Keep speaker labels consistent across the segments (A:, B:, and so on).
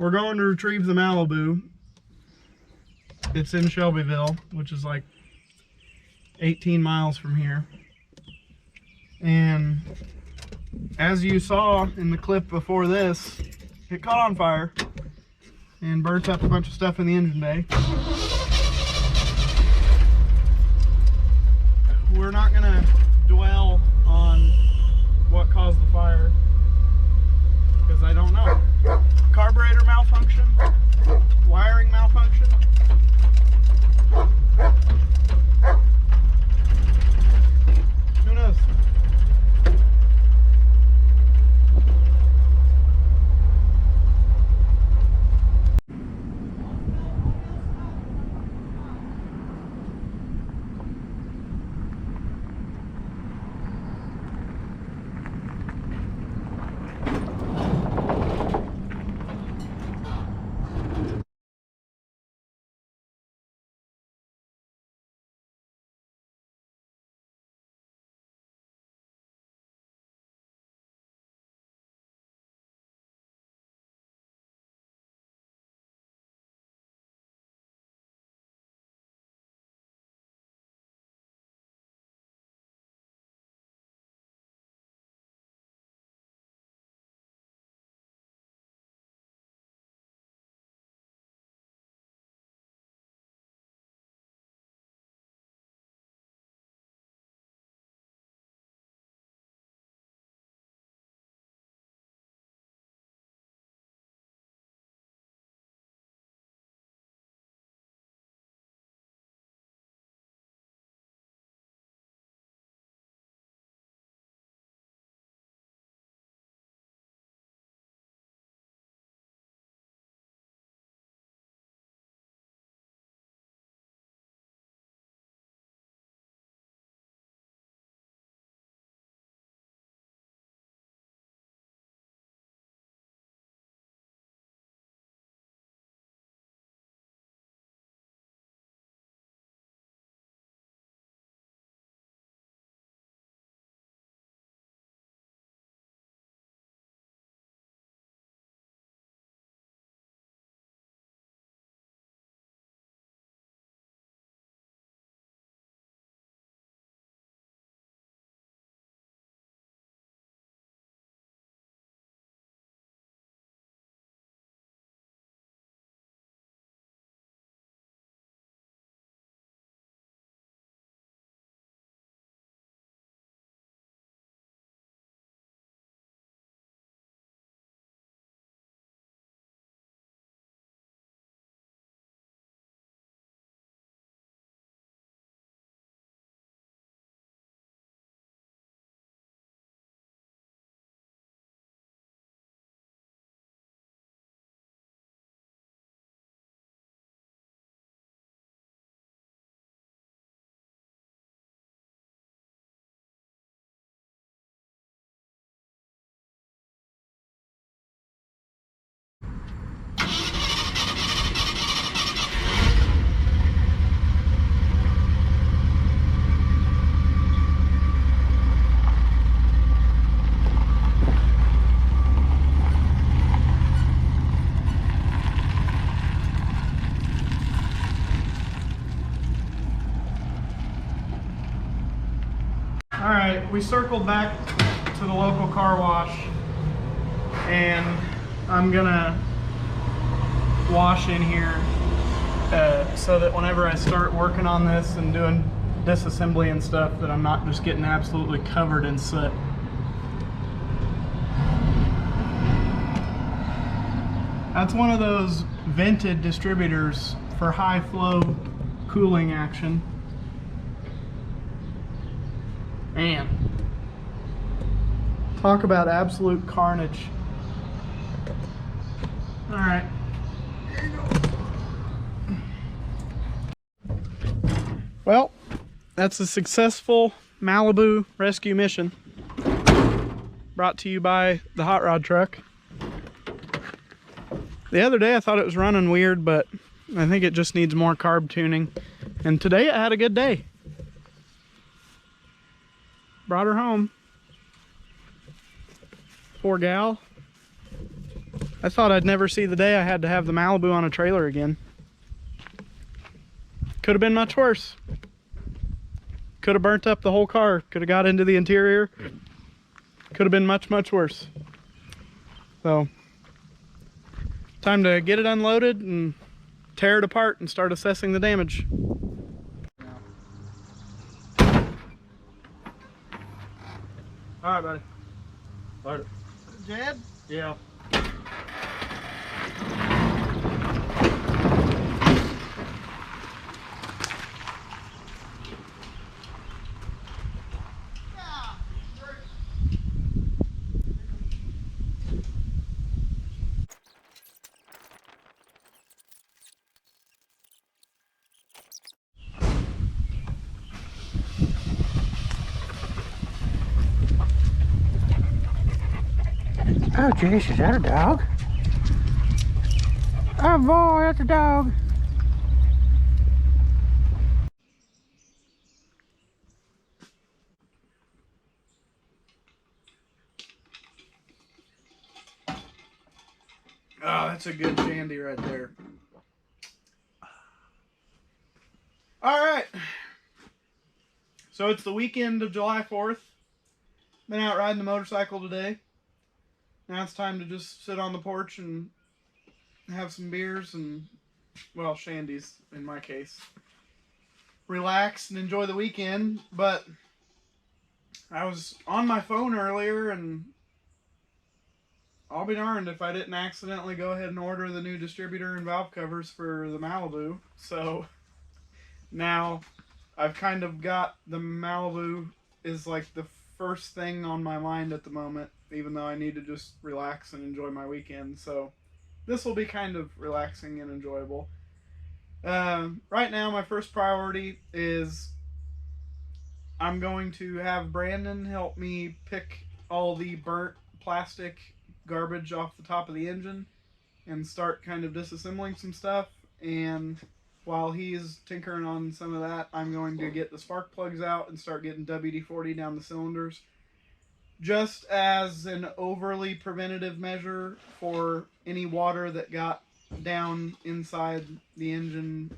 A: we're going to retrieve the Malibu. It's in Shelbyville, which is like 18 miles from here. And as you saw in the clip before this, it caught on fire and burnt up a bunch of stuff in the engine bay. We're not gonna dwell on what caused the fire because I don't know. Carburetor malfunction, wiring malfunction. Who knows? All right, we circled back to the local car wash and I'm gonna wash in here so that whenever I start working on this and doing disassembly and stuff, that I'm not just getting absolutely covered in soot. That's one of those vented distributors for high flow cooling action. Man, talk about absolute carnage. All right, here you go. Well, that's a successful Malibu rescue mission brought to you by the hot rod truck. The other day I thought it was running weird, but I think it just needs more carb tuning. And today I had a good day. Brought her home. Poor gal. I thought I'd never see the day I had to have the Malibu on a trailer again. Could have been much worse. Could have burnt up the whole car. Could have got into the interior. Could have been much, much worse. So, time to get it unloaded and tear it apart and start assessing the damage. All right, buddy. Load it.
B: Jed?
A: Yeah.
B: Oh, jeez, is that a dog? Oh, boy, that's a dog.
A: Oh, that's a good shandy right there. All right. So it's the weekend of July 4th. Been out riding the motorcycle today. Now it's time to just sit on the porch and have some beers and, well, shandies in my case. Relax and enjoy the weekend. But I was on my phone earlier, and I'll be darned if I didn't accidentally go ahead and order the new distributor and valve covers for the Malibu. So now I've kind of got the Malibu is like the first thing on my mind at the moment, even though I need to just relax and enjoy my weekend. So this will be kind of relaxing and enjoyable. Right now, my first priority is I'm going to have Brandon help me pick all the burnt plastic garbage off the top of the engine and start kind of disassembling some stuff. And while he's tinkering on some of that, I'm going to get the spark plugs out and start getting WD-40 down the cylinders, just as an overly preventative measure for any water that got down inside the engine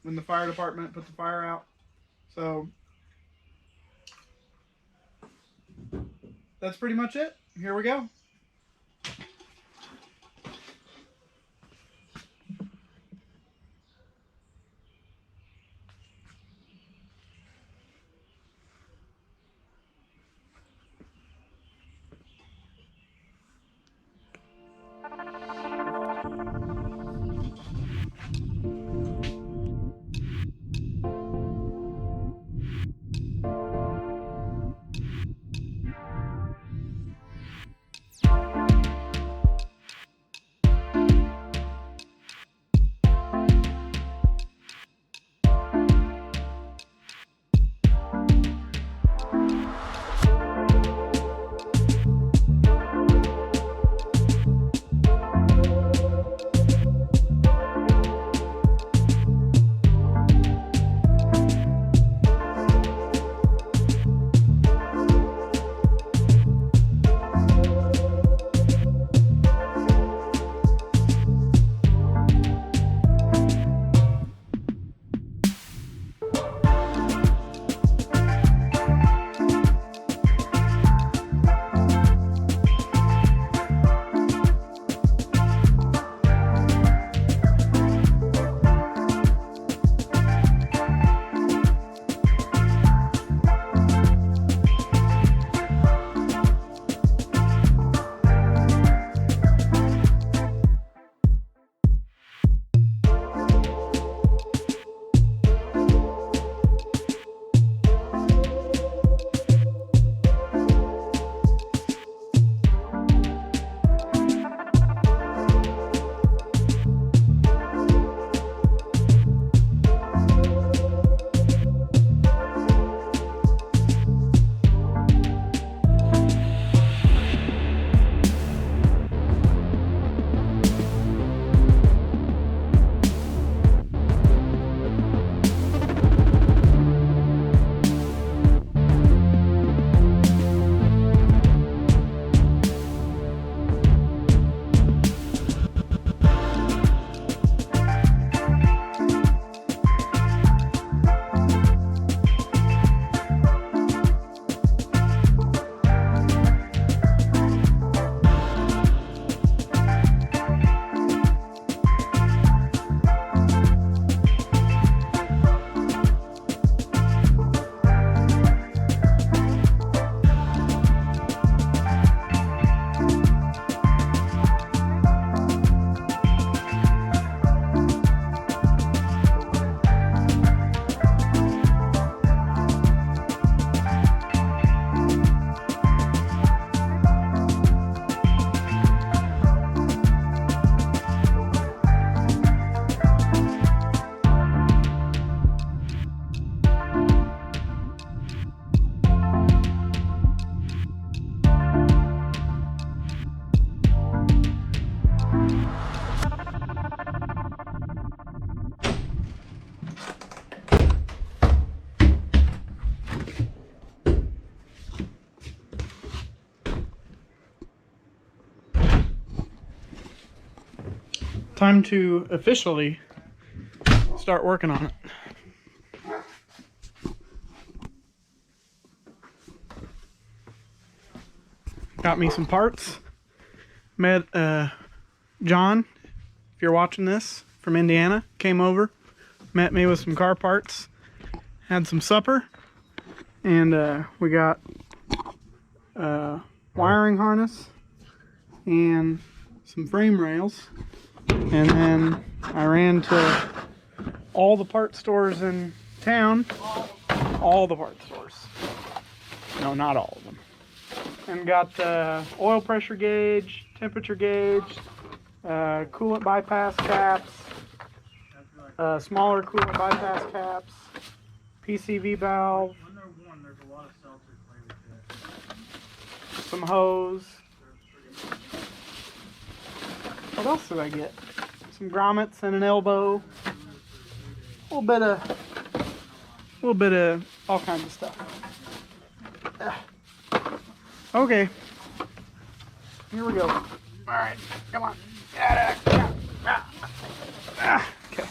A: when the fire department put the fire out. So that's pretty much it. Here we go. time to officially start working on it. Got me some parts. Met John, if you're watching this, from Indiana, came over, met me with some car parts, had some supper, and we got wiring harness and some frame rails. And then I ran to all the part stores in town. All the part stores. No, not all of them. And got oil pressure gauge, temperature gauge, coolant bypass caps, smaller coolant bypass caps, PCV valve, some hose. What else did I get? Some grommets and an elbow. A little bit of all kinds of stuff. Okay. Here we go. All right, come on. Okay.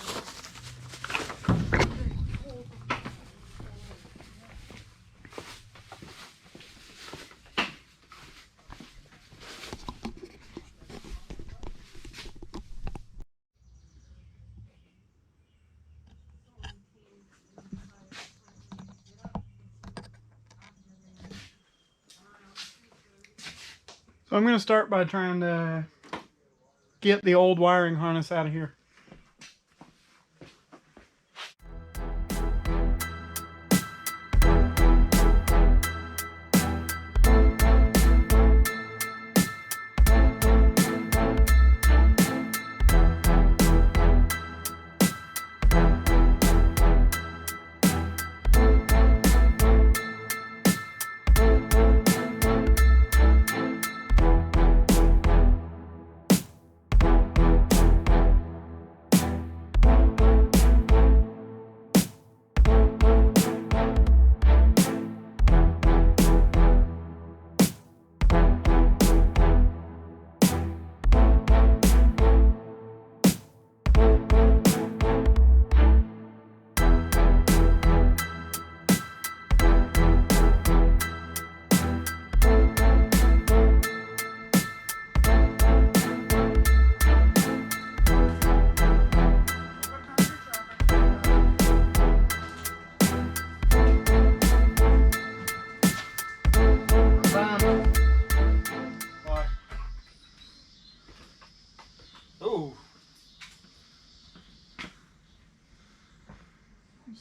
A: So I'm going to start by trying to get the old wiring harness out of here.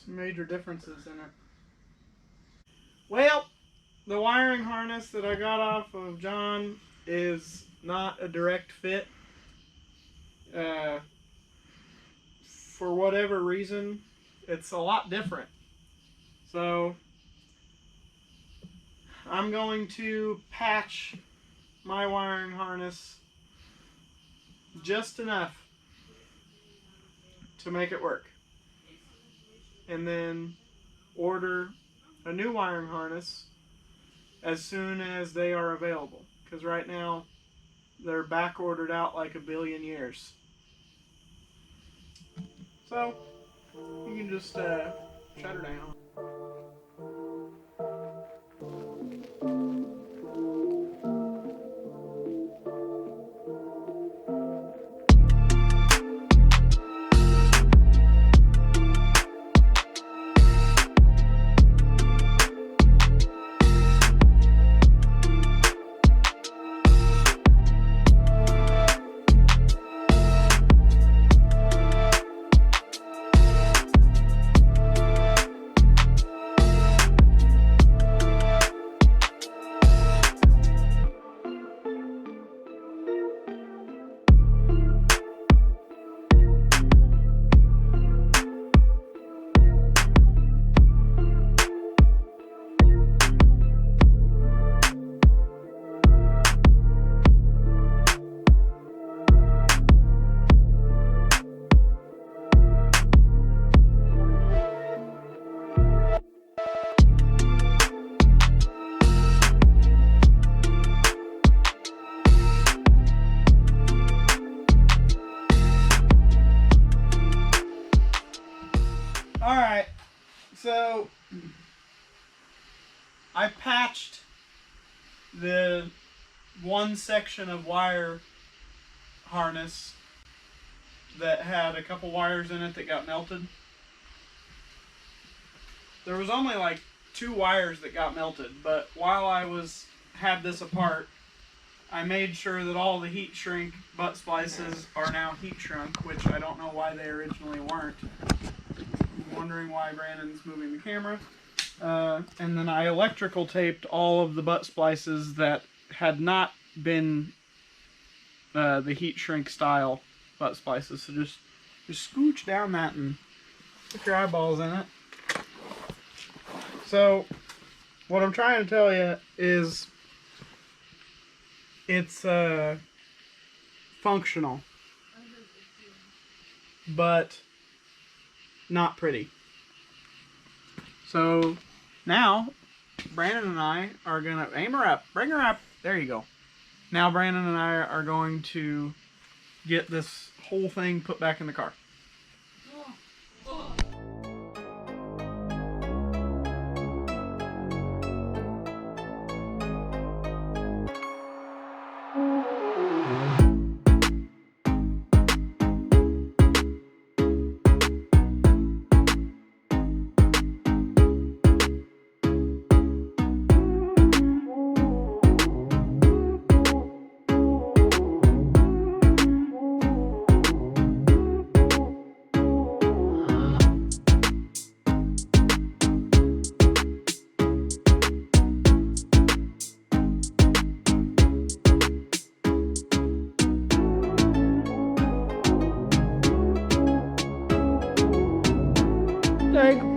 A: Some major differences in it. Well, the wiring harness that I got off of John is not a direct fit. For whatever reason, it's a lot different. So I'm going to patch my wiring harness just enough to make it work, and then order a new wiring harness as soon as they are available, because right now they're back ordered out like a billion years. So you can just shut her down. So I patched the one section of wire harness that had a couple wires in it that got melted. There was only like 2 wires that got melted, but while I had this apart, I made sure that all the heat shrink butt splices are now heat shrunk, which I don't know why they originally weren't. I'm wondering why Brandon's moving the camera. And then I electrical taped all of the butt splices that had not been the heat shrink style butt splices. So just scooch down that and put your eyeballs in it. So what I'm trying to tell you is it's functional, but not pretty. So now Brandon and I are gonna aim her up, bring her up. There you go. Now Brandon and I are going to get this whole thing put back in the car.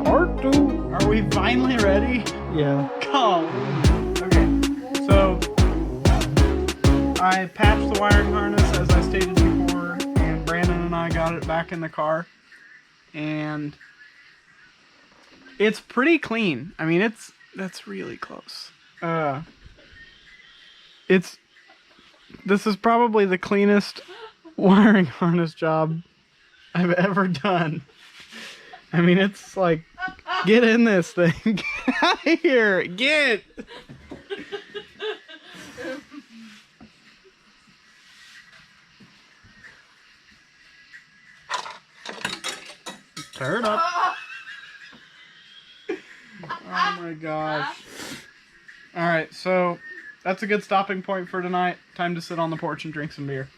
B: Part 2.
A: Are we finally ready?
B: Yeah.
A: Come. Okay. So I patched the wiring harness as I stated before, and Brandon and I got it back in the car, and it's pretty clean. I mean, that's really close. This is probably the cleanest wiring harness job I've ever done. I mean, it's like, get in this thing. Get out of here. Get. Turn up. Oh my gosh. Alright, so that's a good stopping point for tonight. Time to sit on the porch and drink some beer.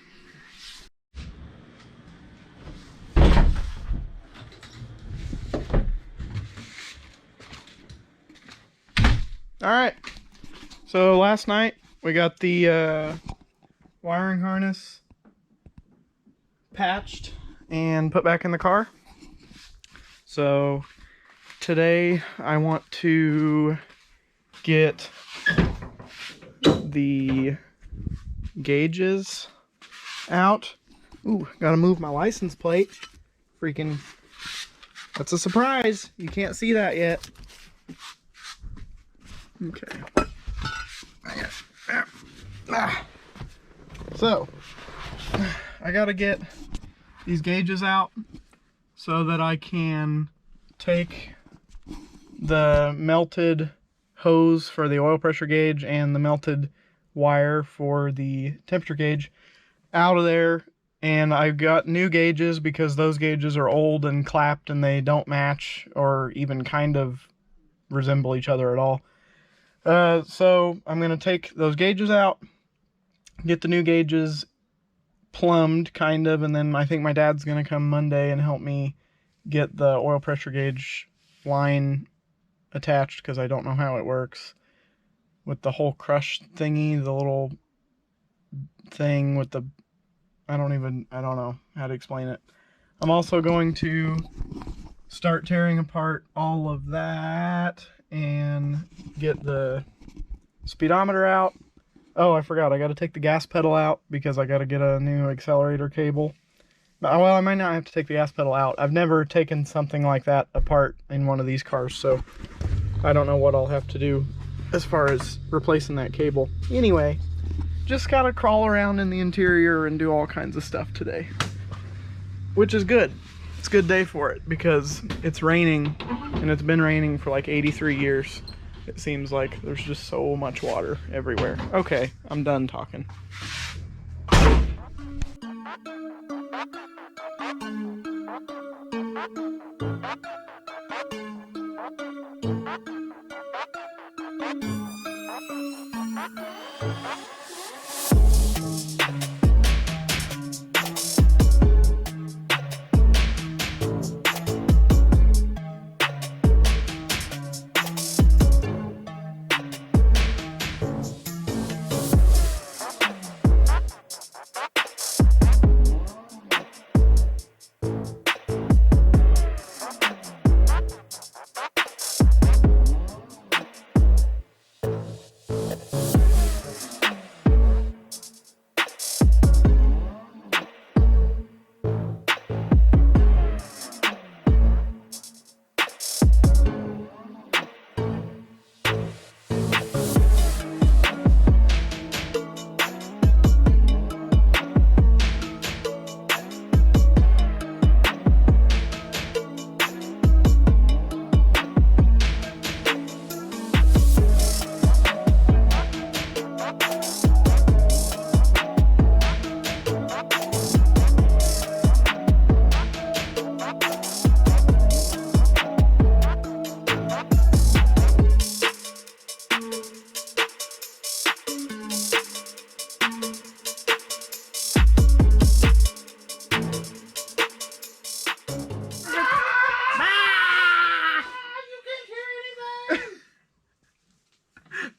A: Alright, so last night we got the wiring harness patched and put back in the car. So today I want to get the gauges out. Ooh, gotta move my license plate. Freaking, that's a surprise. You can't see that yet. Okay. So, I gotta get these gauges out so that I can take the melted hose for the oil pressure gauge and the melted wire for the temperature gauge out of there. And I've got new gauges because those gauges are old and clapped and they don't match or even kind of resemble each other at all. So I'm going to take those gauges out, get the new gauges plumbed, kind of, and then I think my dad's going to come Monday and help me get the oil pressure gauge line attached, because I don't know how it works with the whole crush thingy, the little thing with the, I don't know how to explain it. I'm also going to start tearing apart all of that and get the speedometer out. Oh, I forgot, I got to take the gas pedal out because I got to get a new accelerator cable. Well, I might not have to take the gas pedal out. I've never taken something like that apart in one of these cars, so I don't know what I'll have to do as far as replacing that cable. Anyway, just gotta crawl around in the interior and do all kinds of stuff today, which is good. it's a good day for it because it's raining, and it's been raining for like 83 years. It seems like there's just so much water everywhere. Okay, I'm done talking.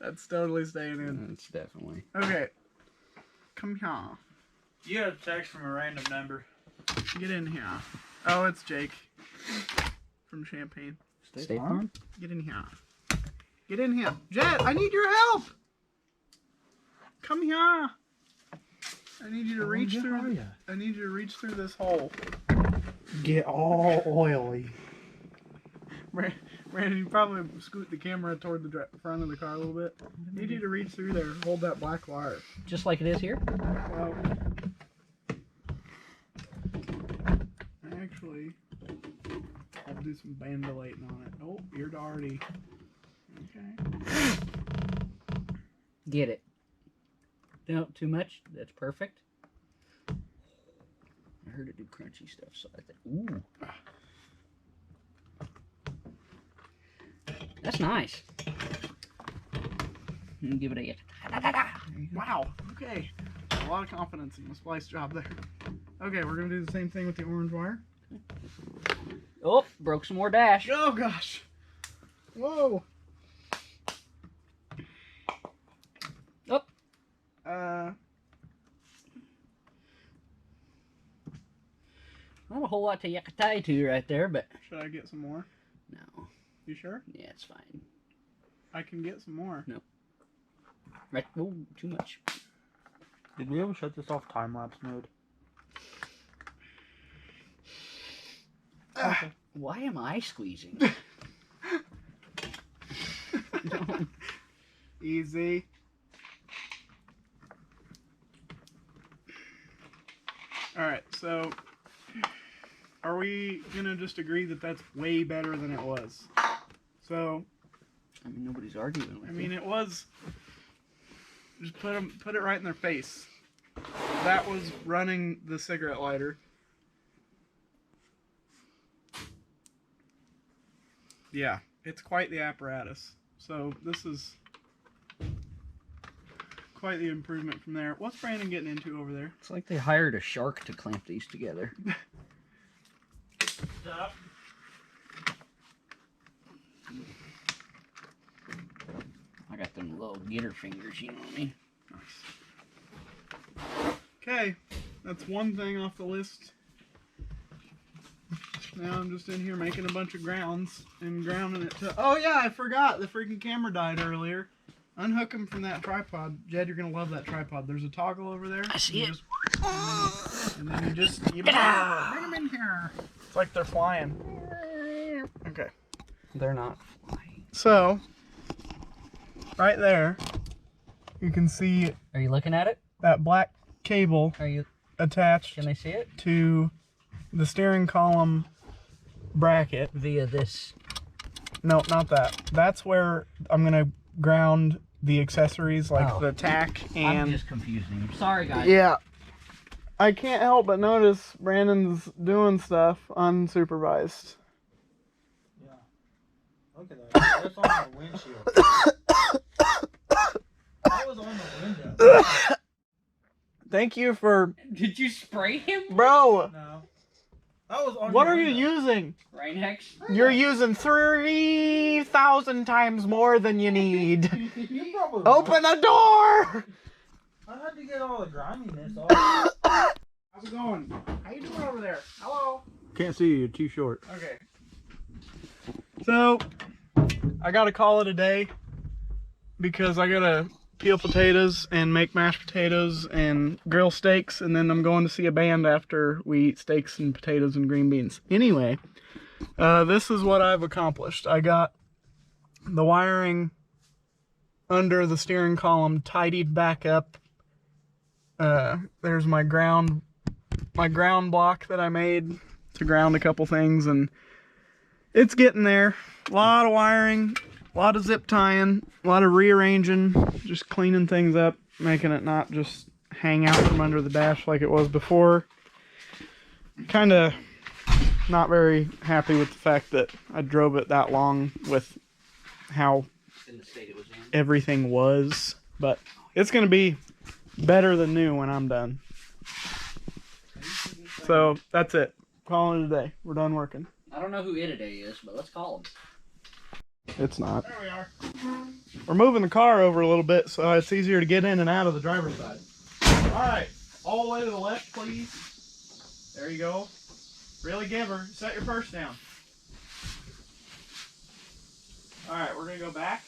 A: That's totally staying in.
B: It's definitely.
A: Okay. Come here.
C: You got a text from a random number.
A: Get in here. Oh, it's Jake. From Champaign.
B: State Farm?
A: Get in here. Get in here. Jet, I need your help! Come here. I need you to reach through. I need you to reach through this hole.
B: Get all oily.
A: Brandon, you probably scoot the camera toward the front of the car a little bit. I need you to reach through there. Hold that black wire.
B: Just like it is here?
A: Well, actually, I'll do some bandolating on it. Oh, you're already. Okay.
B: Get it. No, too much? That's perfect. I heard it do crunchy stuff, so I think, ooh. That's nice. Give it a
A: Wow. Okay. A lot of confidence in the splice job there. Okay, we're gonna do the same thing with the orange wire.
B: Oh, broke some more dash.
A: Oh gosh. Whoa.
B: Oh. Not a whole lot to yakatay to right there, but
A: Should I get some more?
B: no.
A: You sure?
B: Yeah, it's fine.
A: I can get some more.
B: No. Right. Oh, too much.
C: Did we ever shut this off time-lapse mode?
A: Okay.
B: Why am I squeezing?
A: Easy. Alright, so are we gonna just agree that that's way better than it was? So,
B: I mean, nobody's arguing with
A: I mean,
B: you.
A: it was. Just put it right in their face. That was running the cigarette lighter. Yeah, it's quite the apparatus. So this is quite the improvement from there. What's Brandon getting into over there?
B: It's like they hired a shark to clamp these together.
C: Stop.
B: I got them little getter fingers, you know what I mean?
A: Nice. Okay, that's one thing off the list. Now I'm just in here making a bunch of grounds and grounding it to... Oh yeah, I forgot. The freaking camera died earlier. Unhook them from that tripod. Jed, you're going to love that tripod. There's a toggle over there.
B: I see it.
A: And then you just... bring them in here. It's like they're flying. Okay.
B: They're not flying.
A: So, right there, you can see
B: Are you looking at it?
A: that black cable
B: Are you?
A: attached
B: Can they see it?
A: to the steering column bracket.
B: Via this.
A: No, not that. That's where I'm gonna ground the accessories, like
B: Oh.
A: the tack
B: I'm
A: and.
B: just confusing him. Sorry, guys.
A: Yeah. I can't help but notice Brandon's doing stuff unsupervised.
C: Yeah. Look at that. That's on the windshield. That was on the window.
A: Thank you for.
B: Did you spray him?
A: Bro!
C: No. That was on
A: What
C: the
A: are you
C: window.
A: using?
B: Rain Hex?
A: You're using 3,000 times more than you need.
C: You probably
A: Open a door!
C: I had to get all the griminess off.
A: How's it going? How you doing over there? Hello?
C: Can't see you. You're too short.
A: Okay. So, I gotta call it a day because I gotta peel potatoes and make mashed potatoes and grill steaks, and then I'm going to see a band after we eat steaks and potatoes and green beans. Anyway, this is what I've accomplished. I got the wiring under the steering column tidied back up. There's my ground block that I made to ground a couple things, and it's getting there. A lot of wiring, a lot of zip tying, a lot of rearranging, just cleaning things up, making it not just hang out from under the dash like it was before. Kind of not very happy with the fact that I drove it that long with how
B: In the state it was in.
A: everything was, but it's going to be better than new when I'm done. So that's it. Calling it a day. We're done working.
B: I don't know who Itaday is, but let's call him.
A: It's not.
C: There we are.
A: We're moving the car over a little bit so it's easier to get in and out of the driver's side. Alright, all the way to the left, please. There you go. Really give her. Set your purse down. Alright, we're going to go back.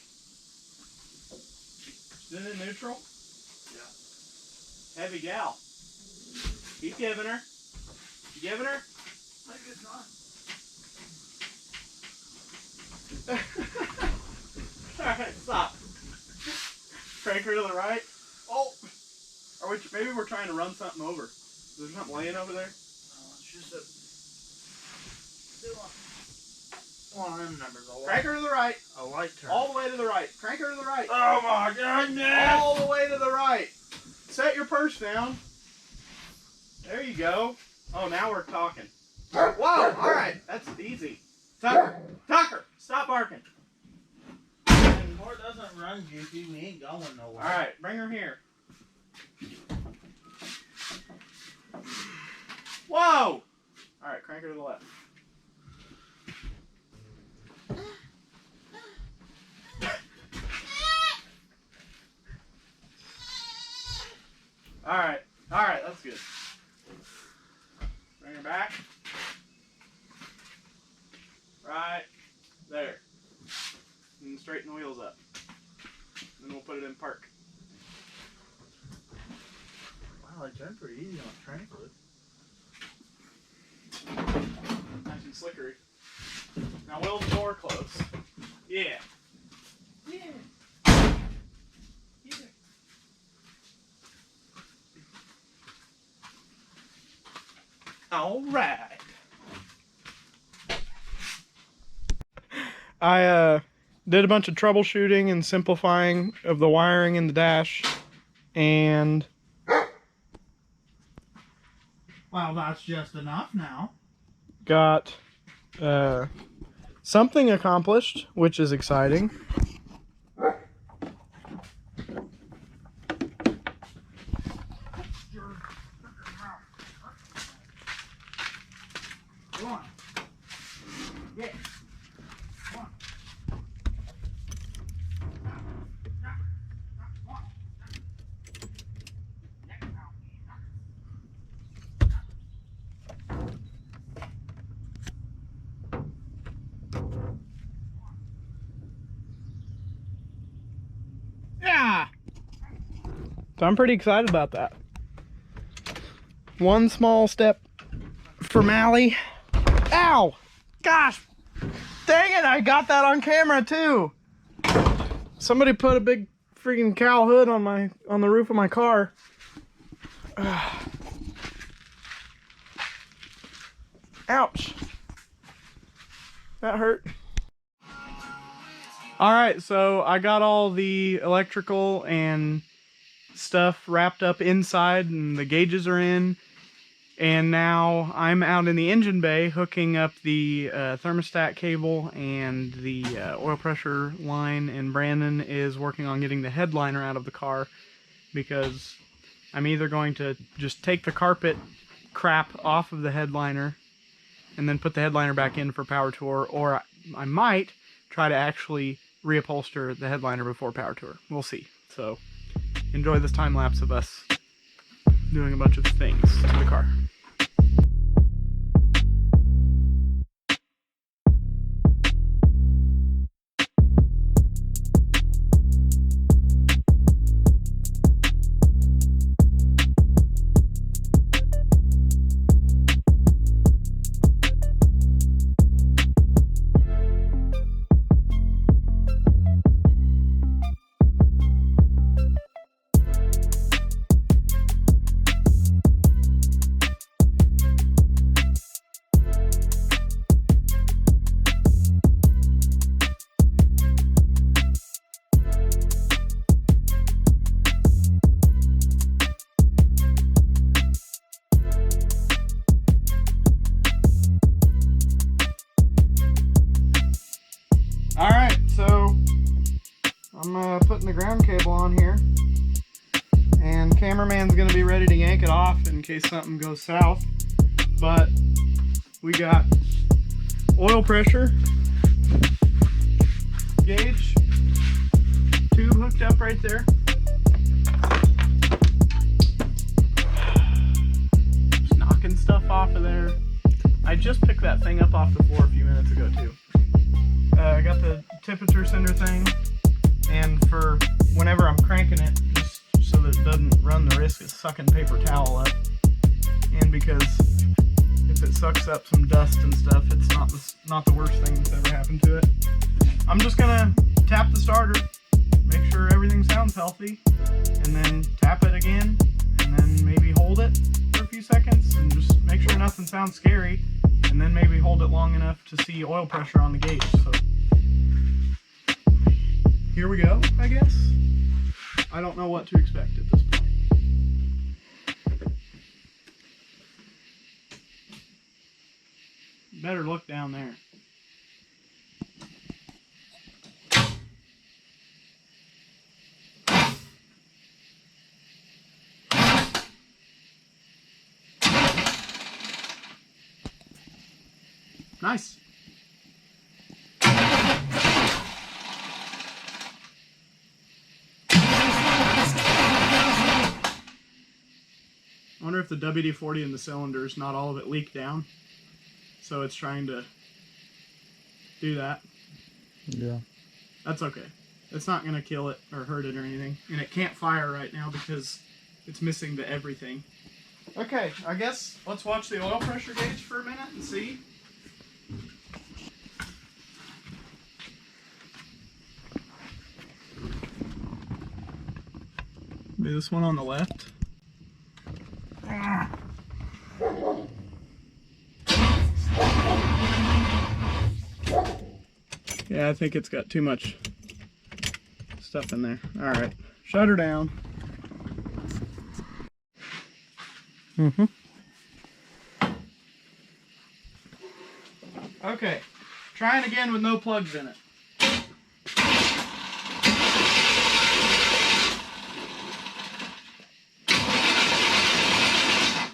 A: Is it in neutral? Yeah. Heavy gal. Keep giving her. You giving her?
C: Maybe it's not.
A: Alright, stop. Crank her to the right. Oh! Or maybe we're trying to run something over. Is there something laying over there?
C: It's just a... One of them numbers.
A: Crank her to the right.
C: A light turn.
A: All the way to the right. Crank her to the right.
C: Oh my goodness!
A: All the way to the right. Set your purse down. There you go. Oh, now we're talking. Whoa! Alright, that's easy. Tucker! Tucker! Stop barking.
C: When more doesn't run goofy, we ain't going nowhere.
A: Alright, bring her here. Whoa! Alright, crank her to the left. Alright, that's good. Bring her back. Right there. And straighten the wheels up. Then we'll put it in park.
C: Wow, I turned pretty easy on tranquil.
A: Nice and slickery. Now will the door close? Yeah. Yeah. Yeah. All right. I did a bunch of troubleshooting and simplifying of the wiring in the dash, and
C: Well, that's just enough now.
A: got something accomplished, which is exciting.
C: Come on. Yeah. Come on.
A: Yeah. So I'm pretty excited about that. One small step for Mally. Ow! Gosh! Dang it, I got that on camera too. Somebody put a big freaking cow hood on the roof of my car. Ouch. That hurt. All right, so I got all the electrical and stuff wrapped up inside, and the gauges are in. And now I'm out in the engine bay hooking up the thermostat cable and the oil pressure line, and Brandon is working on getting the headliner out of the car, because I'm either going to just take the carpet crap off of the headliner and then put the headliner back in for Power Tour, or I might try to actually reupholster the headliner before Power Tour. We'll see. So enjoy this time lapse of us doing a bunch of things to the car. Alright, so I'm putting the ground cable on here, and cameraman's gonna be ready to yank it off in case something goes south. But we got oil pressure gauge tube hooked up right there. Just knocking stuff off of there. I just picked that thing up off the floor a few minutes ago too. I got the temperature sender thing, and for whenever I'm cranking it, just so that it doesn't run the risk of sucking paper towel up, and because if it sucks up some dust and stuff, it's not the worst thing that's ever happened to it. I'm just gonna tap the starter, make sure everything sounds healthy, and then tap it again, and then maybe hold it for a few seconds, and just make sure nothing sounds scary, and then maybe hold it long enough to see oil pressure on the gauge. So here we go, I guess. I don't know what to expect at this point. Better look down there. Nice. I wonder if the WD-40 in the cylinders, not all of it leaked down, so it's trying to do that.
C: Yeah.
A: That's okay. It's not going to kill it or hurt it or anything, and it can't fire right now because it's missing the everything. Okay, I guess let's watch the oil pressure gauge for a minute and see. Maybe this one on the left. Yeah, I think it's got too much stuff in there. Alright, shut her down. Okay, trying again with no plugs in it.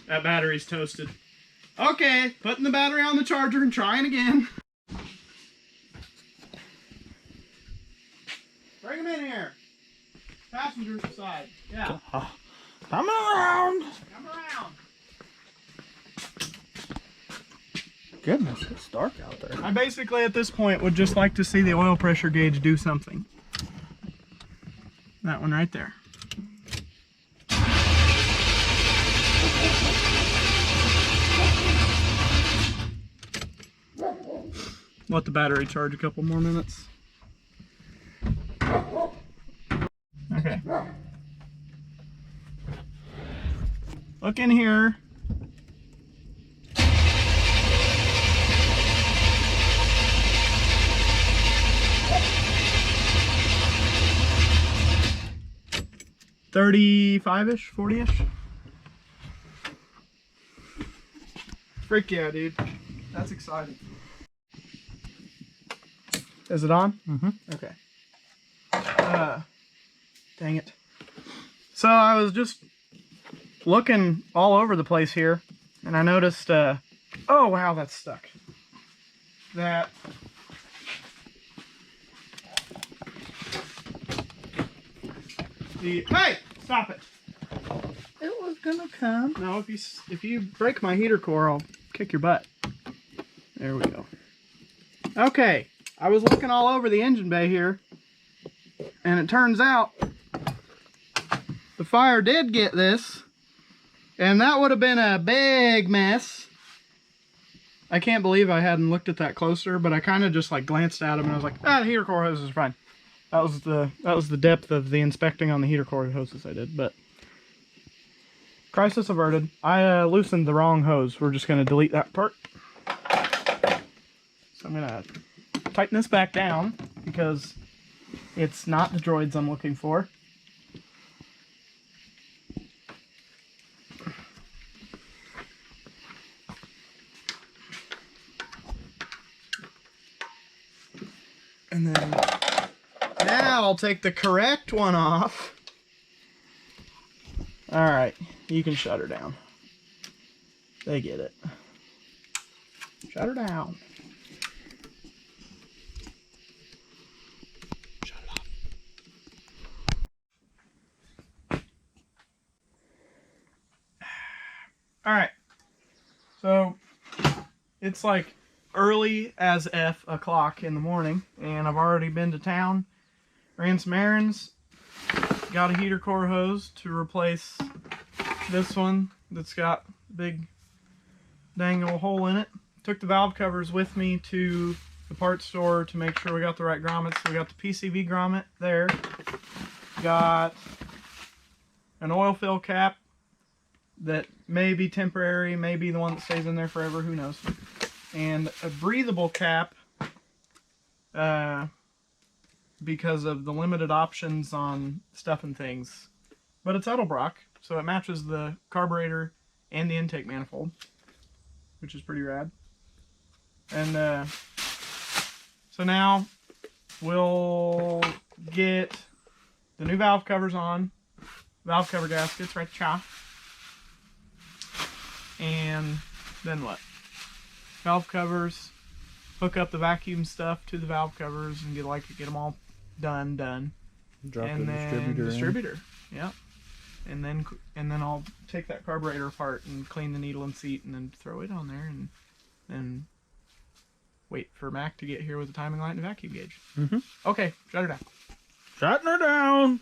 A: That battery's toasted. Okay, putting the battery on the charger and trying again. Bring him in here. Passenger side. Yeah.
C: Come around.
A: Come around.
C: Goodness, it's dark out there.
A: I basically at this point would just like to see the oil pressure gauge do something. That one right there. Let the battery charge a couple more minutes. Okay. Look in here. 35-ish, 40-ish. Frick yeah, dude. That's exciting. Is it on?
C: Mm-hmm.
A: Okay. Dang it. So I was just looking all over the place here, and I noticed, oh wow, that's stuck. That hey, stop it!
C: It was gonna come.
A: No, if you break my heater core, I'll kick your butt. There we go. Okay, I was looking all over the engine bay here, and it turns out the fire did get this, and that would have been a big mess. I can't believe I hadn't looked at that closer, but I kind of just like glanced at them and I was like, ah, the heater core hose is fine. That was the depth of the inspecting on the heater core hoses I did, but crisis averted. I loosened the wrong hose. We're just going to delete that part. So I'm going to tighten this back down because it's not the droids I'm looking for. And then now I'll take the correct one off. Alright, you can shut her down. They get it. Shut her down. Shut it off. Alright. So, it's like early as F o'clock in the morning, and I've already been to town, ran some errands, got a heater core hose to replace this one that's got a big dang old hole in it. Took the valve covers with me to the parts store to make sure we got the right grommets. So we got the PCV grommet there, got an oil fill cap that may be temporary, may be the one that stays in there forever, who knows. And a breathable cap because of the limited options on stuff and things. But it's Edelbrock, so it matches the carburetor and the intake manifold, which is pretty rad. And so now we'll get the new valve covers on, valve cover gaskets right cha. And then what? Valve covers, hook up the vacuum stuff to the valve covers and get them all done.
C: Drop
A: and
C: the
A: then
C: distributor.
A: Yeah. And then I'll take that carburetor apart and clean the needle and seat and then throw it on there and then wait for Mac to get here with the timing light and the vacuum gauge.
C: Mm-hmm.
A: Okay, shut her down.
C: Shutting her down.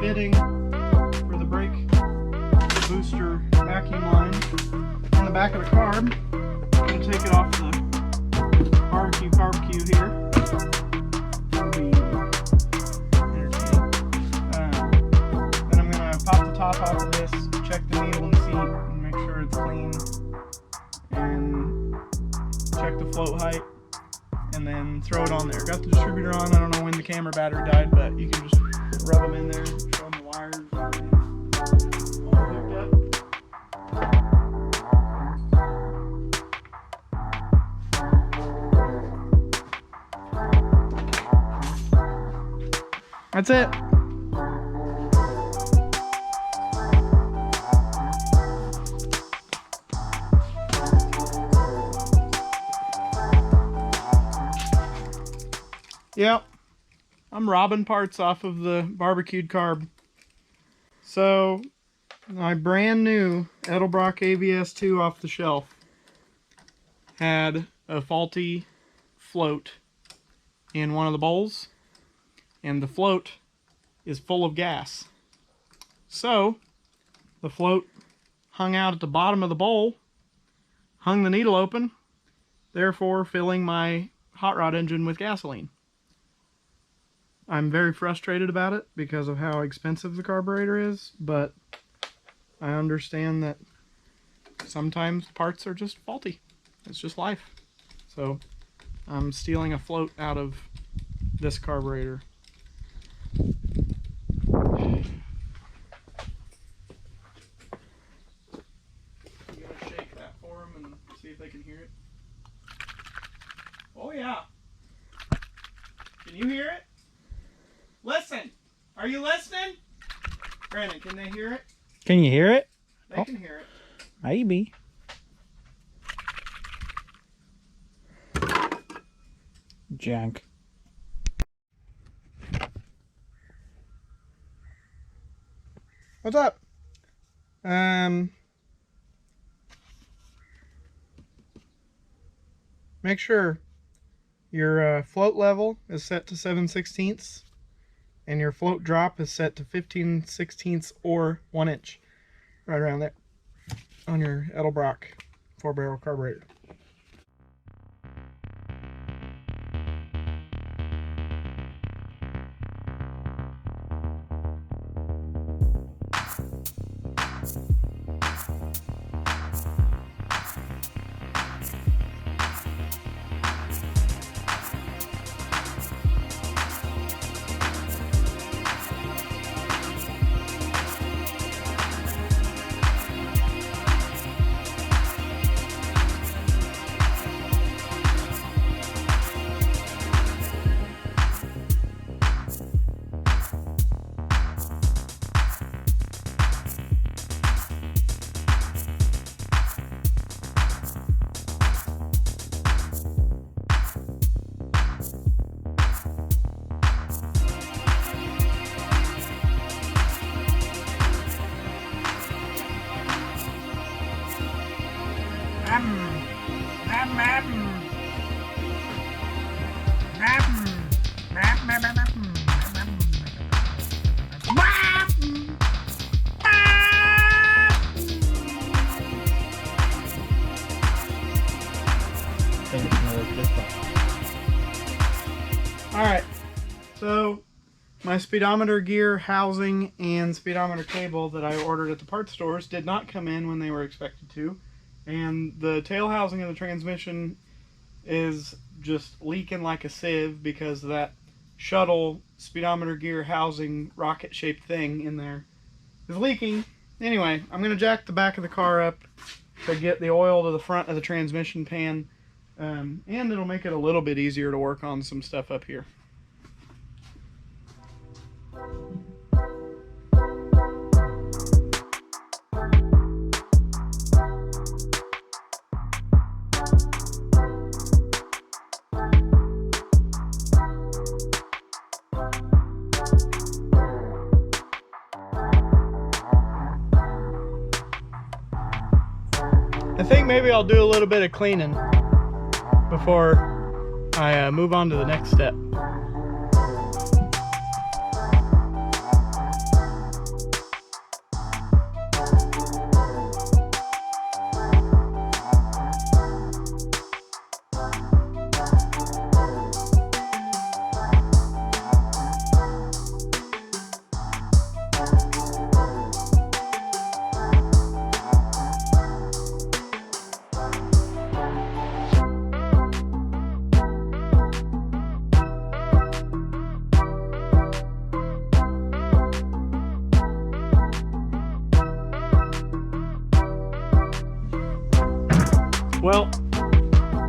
A: fitting for the brake booster vacuum line in the back of the carb. I'm going to take it off the barbecue here. That'll be entertaining. Then I'm going to pop the top off of this, check the needle and seat, and make sure it's clean, and check the float height, and then throw it on there. Got the distributor on. I don't know when the camera battery died, but you can just rub them in there, show them the wires, and all hooked up. That's it. Yep. I'm robbing parts off of the barbecued carb. So, my brand new Edelbrock ABS2 off the shelf had a faulty float in one of the bowls, and the float is full of gas. So, the float hung out at the bottom of the bowl, hung the needle open, therefore filling my hot rod engine with gasoline. I'm very frustrated about it because of how expensive the carburetor is, but I understand that sometimes parts are just faulty. It's just life. So I'm stealing a float out of this carburetor. You gonna shake that for them and see if they can hear it? Oh yeah. Can you hear it? Listen! Are you listening? Brandon, can they hear it?
C: Can you hear it?
A: They can hear it.
C: Maybe. Junk.
A: What's up? Make sure your float level is set to 7/16 and your float drop is set to 15/16 or 1 inch. Right around there on your Edelbrock 4-barrel carburetor. Alright, so my speedometer gear housing and speedometer cable that I ordered at the parts stores did not come in when they were expected to, and the tail housing of the transmission is just leaking like a sieve because that shuttle speedometer gear housing rocket shaped thing in there is leaking. Anyway, I'm going to jack the back of the car up to get the oil to the front of the transmission pan, and it'll make it a little bit easier to work on some stuff up here. I think maybe I'll do a little bit of cleaning before I move on to the next step. Well,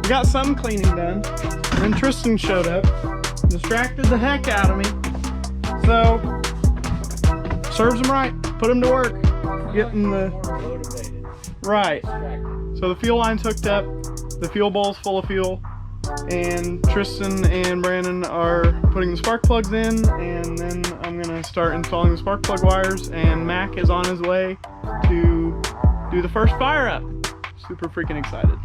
A: we got some cleaning done. Then Tristan showed up, distracted the heck out of me. So, serves him right. Put him to work. Getting the... Right. So the fuel line's hooked up. The fuel bowl's full of fuel. and Tristan and Brandon are putting the spark plugs in, and then I'm gonna start installing the spark plug wires, and Mac is on his way to do the first fire up. Super freaking excited.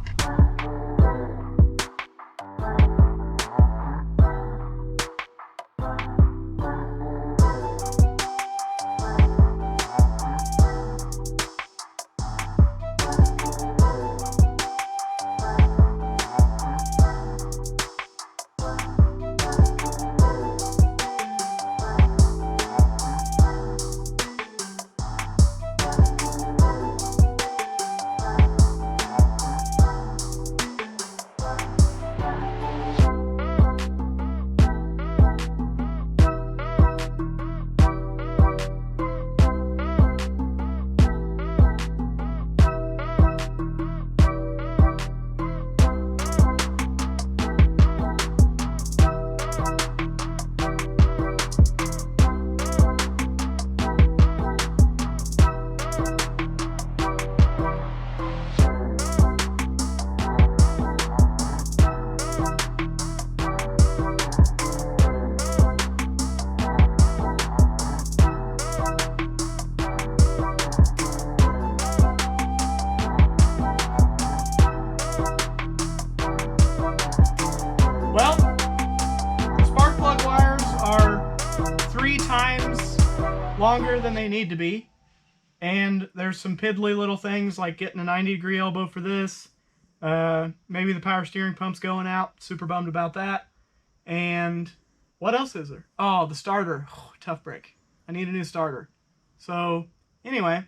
A: Well, the spark plug wires are 3 times longer than they need to be, and there's some piddly little things like getting a 90-degree elbow for this. Maybe the power steering pump's going out. Super bummed about that. And what else is there? Oh, the starter. Oh, tough break. I need a new starter. So anyway,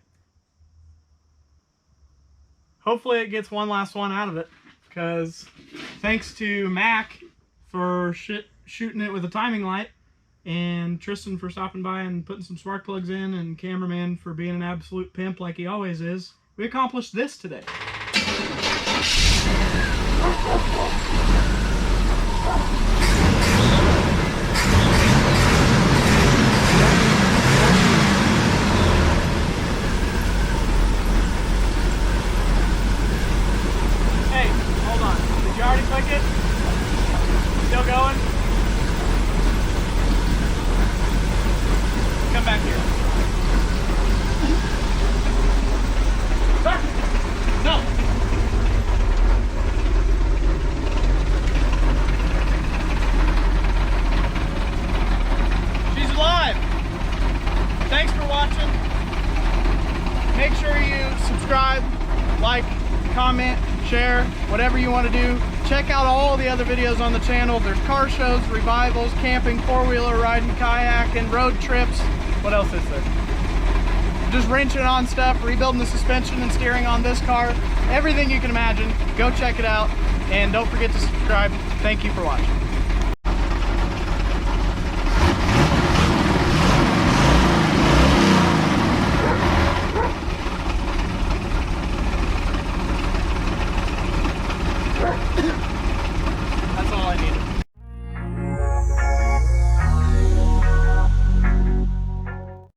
A: hopefully it gets one last one out of it, because thanks to Mac for shooting it with a timing light, and Tristan for stopping by and putting some spark plugs in, and cameraman for being an absolute pimp like he always is, we accomplished this today. Hey, hold on. Did you already click it? Still going? Come back here. No! She's alive! Thanks for watching. Make sure you subscribe, like, comment, share, whatever you want to do. Check out all the other videos on the channel. There's car shows, revivals, camping, four-wheeler riding, kayaking, road trips. What else is there? Just wrenching on stuff, rebuilding the suspension and steering on this car. Everything you can imagine. Go check it out. And don't forget to subscribe. Thank you for watching.